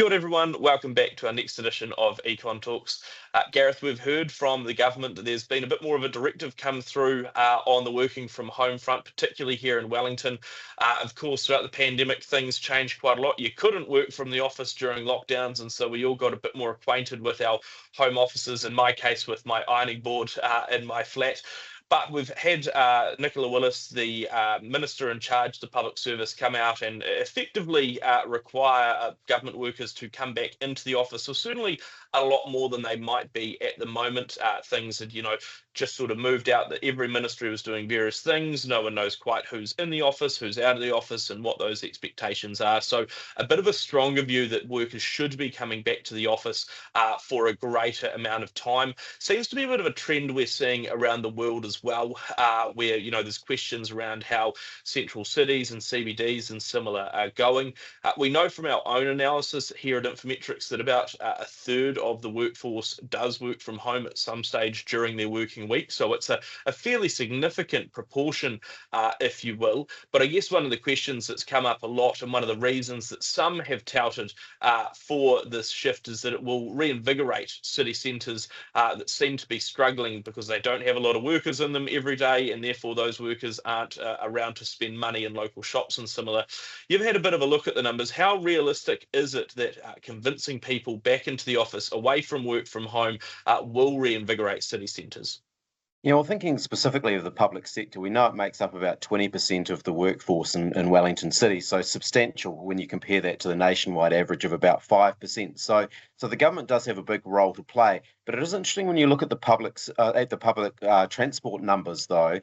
Kia ora everyone, welcome back to our next edition of Econ Talks. Gareth, we've heard from the government that there's been a bit more of a directive come through on the working from home front, particularly here in Wellington. Of course, throughout the pandemic, things changed quite a lot. You couldn't work from the office during lockdowns, and so we all got a bit more acquainted with our home offices, in my case with my ironing board in my flat. But we've had Nicola Willis, the Minister in charge of the public service, come out and effectively require government workers to come back into the office. So certainly a lot more than they might be at the moment. Things had, just sort of moved out that every ministry was doing various things. No one knows quite who's in the office, who's out of the office, and what those expectations are. So a bit of a stronger view that workers should be coming back to the office for a greater amount of time. Seems to be a bit of a trend we're seeing around the world as well, where, there's questions around how central cities and CBDs and similar are going. We know from our own analysis here at Infometrics that about a third of the workforce does work from home at some stage during their working week. So it's a fairly significant proportion, if you will. But I guess one of the questions that's come up a lot, and one of the reasons that some have touted for this shift, is that it will reinvigorate city centres that seem to be struggling because they don't have a lot of workers in them every day, and therefore those workers aren't around to spend money in local shops and similar. You've had a bit of a look at the numbers. How realistic is it that convincing people back into the office, away from work from home, will reinvigorate city centres? Yeah, well, thinking specifically of the public sector, we know it makes up about 20% of the workforce in Wellington City, so substantial when you compare that to the nationwide average of about 5%. So the government does have a big role to play, but it is interesting when you look at the public transport numbers, though.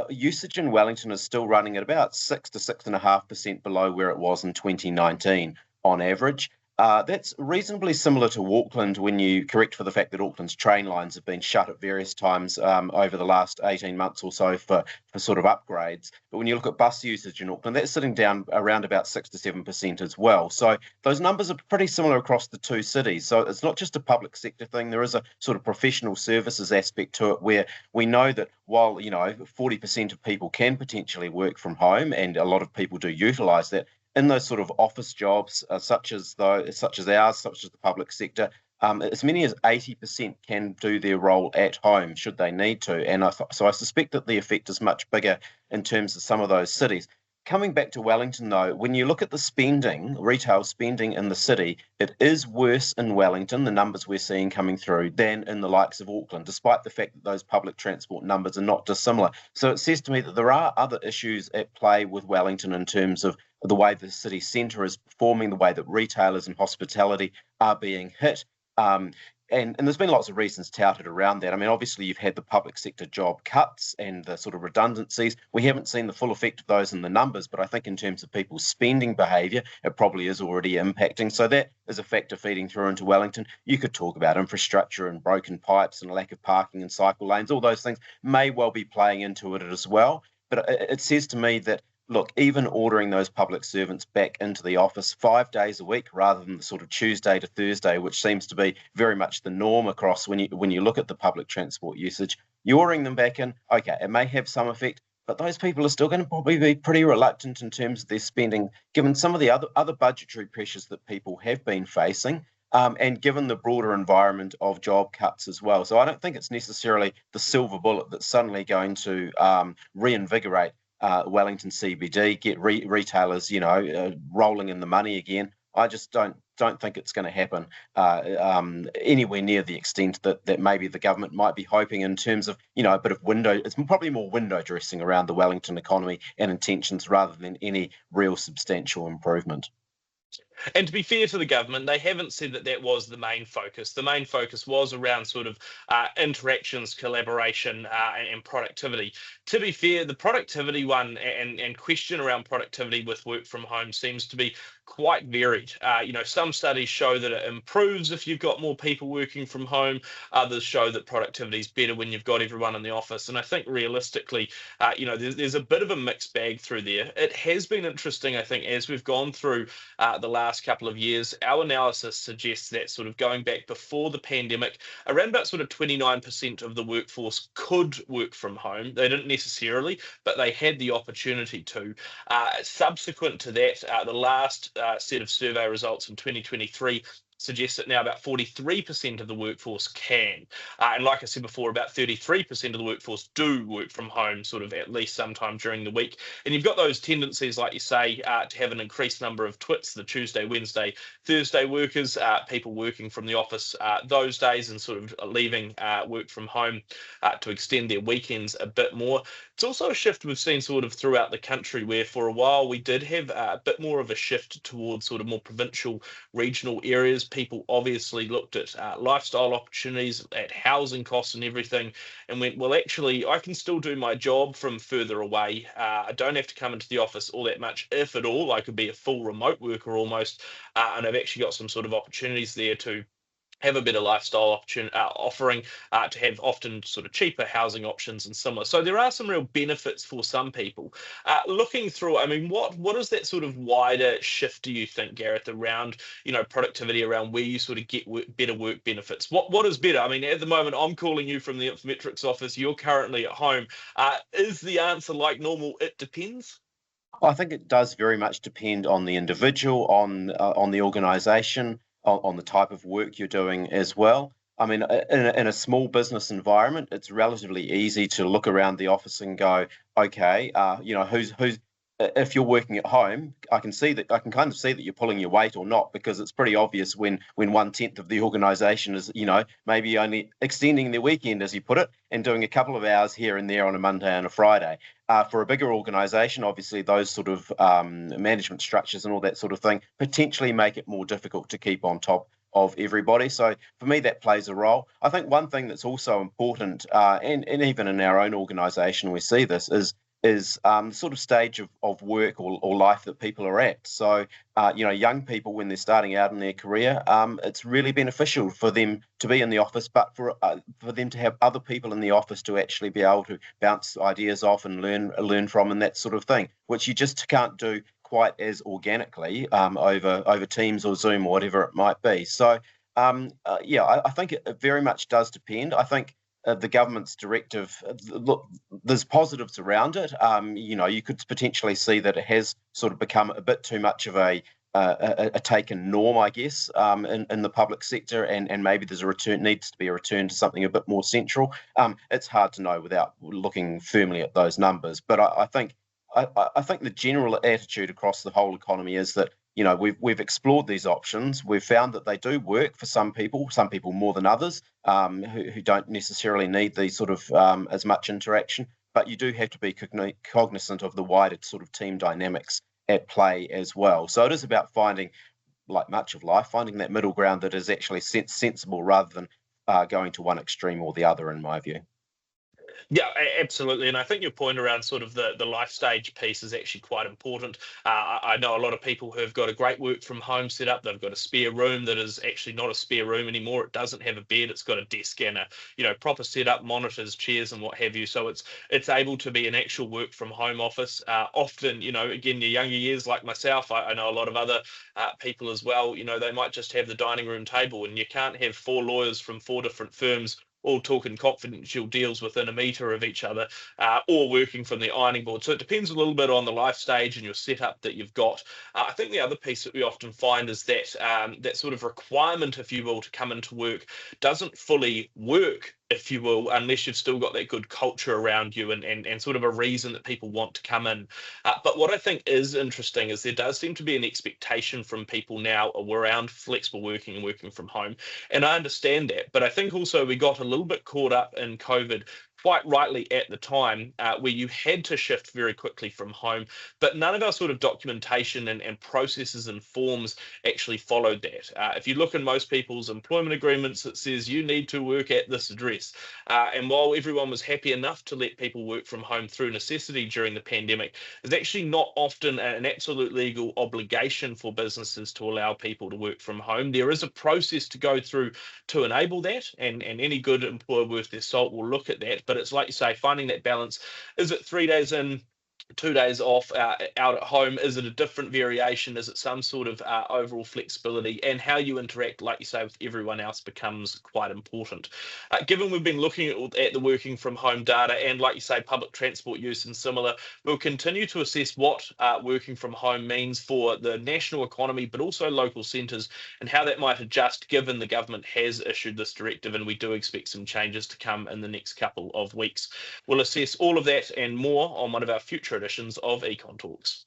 Usage in Wellington is still running at about 6 to 6.5% below where it was in 2019 on average. That's reasonably similar to Auckland when you correct for the fact that Auckland's train lines have been shut at various times over the last 18 months or so for sort of upgrades. But when you look at bus usage in Auckland, that's sitting down around about 6 to 7% as well. So those numbers are pretty similar across the two cities. So it's not just a public sector thing. There is a sort of professional services aspect to it where we know that while, 40% of people can potentially work from home, and a lot of people do utilise that, in those sort of office jobs, such as ours, such as the public sector, as many as 80% can do their role at home should they need to. And so I suspect that the effect is much bigger in terms of some of those cities. Coming back to Wellington, though, when you look at the spending, retail spending in the city, it is worse in Wellington, the numbers we're seeing coming through, than in the likes of Auckland, despite the fact that those public transport numbers are not dissimilar. So it says to me that there are other issues at play with Wellington in terms of the way the city centre is performing, the way that retailers and hospitality are being hit. And there's been lots of reasons touted around that. I mean, obviously, you've had the public sector job cuts and the sort of redundancies. We haven't seen the full effect of those in the numbers, but I think in terms of people's spending behaviour, it probably is already impacting. So that is a factor feeding through into Wellington. You could talk about infrastructure and broken pipes and a lack of parking and cycle lanes. All those things may well be playing into it as well. But it says to me that, look, even ordering those public servants back into the office 5 days a week rather than the sort of Tuesday to Thursday, which seems to be very much the norm across when you look at the public transport usage, you ordering them back in, okay, it may have some effect, but those people are still going to probably be pretty reluctant in terms of their spending, given some of the other budgetary pressures that people have been facing. And given the broader environment of job cuts as well. So I don't think it's necessarily the silver bullet that's suddenly going to reinvigorate Wellington CBD, get retailers, rolling in the money again. I just don't think it's going to happen anywhere near the extent that maybe the government might be hoping in terms of, a bit of it's probably more window dressing around the Wellington economy and intentions rather than any real substantial improvement. And to be fair to the government, they haven't said that was the main focus. The main focus was around sort of interactions, collaboration, and productivity. To be fair, the productivity one and question around productivity with work from home seems to be quite varied. Some studies show that it improves if you've got more people working from home. Others show that productivity is better when you've got everyone in the office. And I think realistically, there's a bit of a mixed bag through there. It has been interesting, I think, as we've gone through the last couple of years, our analysis suggests that sort of going back before the pandemic, around about sort of 29% of the workforce could work from home. They didn't necessarily, but they had the opportunity to. Subsequent to that, the last set of survey results in 2023 suggests that now about 43% of the workforce can. And like I said before, about 33% of the workforce do work from home sort of at least sometime during the week. And you've got those tendencies, like you say, to have an increased number of twits, the Tuesday, Wednesday, Thursday workers, people working from the office those days and sort of leaving work from home to extend their weekends a bit more. It's also a shift we've seen sort of throughout the country where for a while we did have a bit more of a shift towards sort of more provincial, regional areas. People obviously looked at lifestyle opportunities, at housing costs and everything, and went, well, actually, I can still do my job from further away. I don't have to come into the office all that much, if at all. I could be a full remote worker almost, and I've actually got some sort of opportunities there to have a better lifestyle offering, to have often sort of cheaper housing options and similar. So there are some real benefits for some people. Looking through, I mean, what is that sort of wider shift, do you think, Gareth, around, productivity, around where you sort of get better work benefits? What is better? I mean, at the moment, I'm calling you from the Infometrics office. You're currently at home. Is the answer like normal? It depends. I think it does very much depend on the individual, on the organisation, on the type of work you're doing as well. I mean, in a small business environment, it's relatively easy to look around the office and go, okay, who's if you're working at home, I can kind of see that you're pulling your weight or not, because it's pretty obvious when 1/10 of the organisation is, maybe only extending their weekend, as you put it, and doing a couple of hours here and there on a Monday and a Friday. For a bigger organisation, obviously those sort of management structures and all that sort of thing potentially make it more difficult to keep on top of everybody. So for me, that plays a role. I think one thing that's also important, and even in our own organisation, we see this, is sort of stage of work or life that people are at. So, young people, when they're starting out in their career, it's really beneficial for them to be in the office, but for them to have other people in the office to actually be able to bounce ideas off and learn from and that sort of thing, which you just can't do quite as organically over Teams or Zoom or whatever it might be. So, I think it very much does depend. I think the government's directive, look, there's positives around it. You could potentially see that it has sort of become a bit too much of a taken norm, I guess, in the public sector, and maybe needs to be a return to something a bit more central. It's hard to know without looking firmly at those numbers, but I think the general attitude across the whole economy is that we've explored these options. We've found that they do work for some people more than others, who don't necessarily need these sort of as much interaction. But you do have to be cognizant of the wider sort of team dynamics at play as well. So it is about finding, like much of life, finding that middle ground that is actually sensible rather than going to one extreme or the other, in my view. Yeah, absolutely. And I think your point around sort of the life stage piece is actually quite important. I know a lot of people who have got a great work from home setup. They've got a spare room that is actually not a spare room anymore. It doesn't have a bed. It's got a desk and a proper setup, monitors, chairs, and what have you. So it's able to be an actual work from home office. Often, again, your younger years like myself, I know a lot of other people as well. They might just have the dining room table, and you can't have four lawyers from four different firms all talking confidential deals within a metre of each other, or working from the ironing board. So it depends a little bit on the life stage and your setup that you've got. I think the other piece that we often find is that that sort of requirement, if you will, to come into work doesn't fully work, if you will, unless you've still got that good culture around you and sort of a reason that people want to come in. But what I think is interesting is there does seem to be an expectation from people now around flexible working and working from home. And I understand that, but I think also we got a little bit caught up in COVID, quite rightly at the time, where you had to shift very quickly from home, but none of our sort of documentation and processes and forms actually followed that. If you look in most people's employment agreements, it says you need to work at this address. And while everyone was happy enough to let people work from home through necessity during the pandemic, there's actually not often an absolute legal obligation for businesses to allow people to work from home. There is a process to go through to enable that, and any good employer worth their salt will look at that. But it's like you say, finding that balance. Is it 3 days in, 2 days off out at home? Is it a different variation? Is it some sort of overall flexibility? And how you interact, like you say, with everyone else becomes quite important. Given we've been looking at the working from home data and, like you say, public transport use and similar, we'll continue to assess what working from home means for the national economy, but also local centres, and how that might adjust given the government has issued this directive, and we do expect some changes to come in the next couple of weeks. We'll assess all of that and more on one of our future editions of Econ Talks.